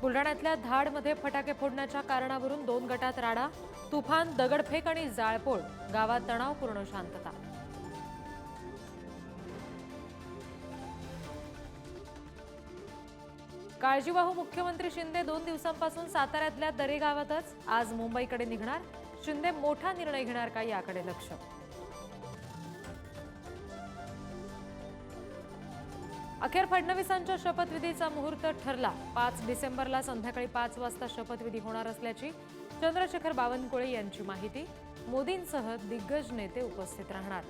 बुलढाण्यातल्या धाडमध्ये फटाके फोडण्याच्या कारणावरून 2 गटात राडा, तुफान, दगडफेक आणि जाळपोळ, गावात तणावपूर्ण शांतता. काळजीवाहू मुख्यमंत्री शिंदे 2 दिवसांपासून साताऱ्यातल्या दरे गावातच, आज मुंबईकडे निघणार. शिंदे मोठा निर्णय घेणार का याकडे लक्ष. अखेर फडणवीसांच्या शपथविधीचा मुहूर्त ठरला. 5 डिसेंबरला संध्याकाळी 5 वाजता शपथविधी होणार असल्याची चंद्रशेखर बावनकुळे यांची माहिती. मोदींसह दिग्गज नेते उपस्थित राहणार.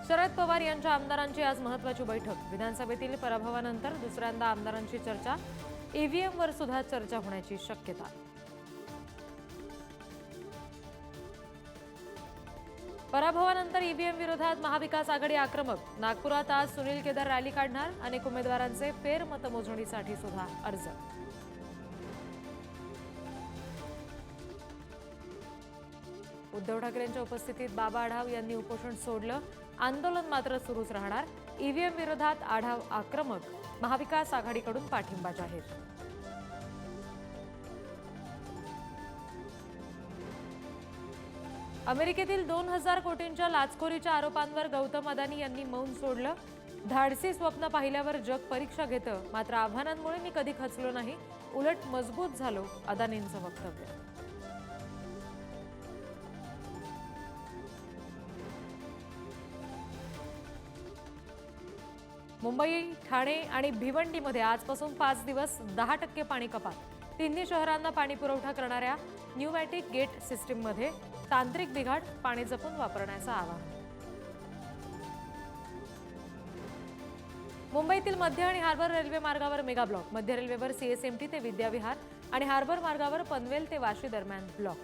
शरद पवार यांच्या आमदारांची आज महत्त्वाची बैठक. विधानसभेतील पराभवानंतर दुसऱ्यांदा आमदारांची चर्चा. ईव्हीएमवर सुद्धा चर्चा होण्याची शक्यता. पराभवानंतर ईव्हीएम विरोधात महाविकास आघाडी आक्रमक. नागपुरात आज सुनील केदार रॅली काढणार. अनेक उमेदवारांचे फेरमतमोजणीसाठी सुद्धा अर्ज. उद्धव ठाकरेंच्या उपस्थितीत बाबा आढाव यांनी उपोषण सोडलं. आंदोलन मात्र सुरूच राहणार. ईव्हीएम विरोधात आढाव आक्रमक. महाविकास आघाडीकडून पाठिंबा जाहीर. अमेरिकेतील 2000 कोटींच्या लाचखोरीच्या आरोपांवर गौतम अदानी यांनी मौन सोडलं. धाडसी स्वप्न पाहिल्यावर जग परीक्षा घेतं, मात्र आव्हानांमुळे मी कधी खचलो नाही, उलट मजबूत झालो, अदानींचं वक्तव्य. मुंबई, ठाणे आणि भिवंडीमध्ये आजपासून 5 दिवस 10% पाणी कपात. तिन्ही शहरांना पाणी पुरवठा करणाऱ्या न्यूमॅटिक गेट सिस्टीममध्ये तांत्रिक बिघाड, पाणी जपून वापरण्याचं आवाहन. मुंबईतील मध्य आणि हार्बर रेल्वे मार्गावर मेगा ब्लॉक. मध्य रेल्वेवर सीएसएमटी ते विद्याविहार आणि हार्बर मार्गावर पनवेल ते वाशी दरम्यान ब्लॉक.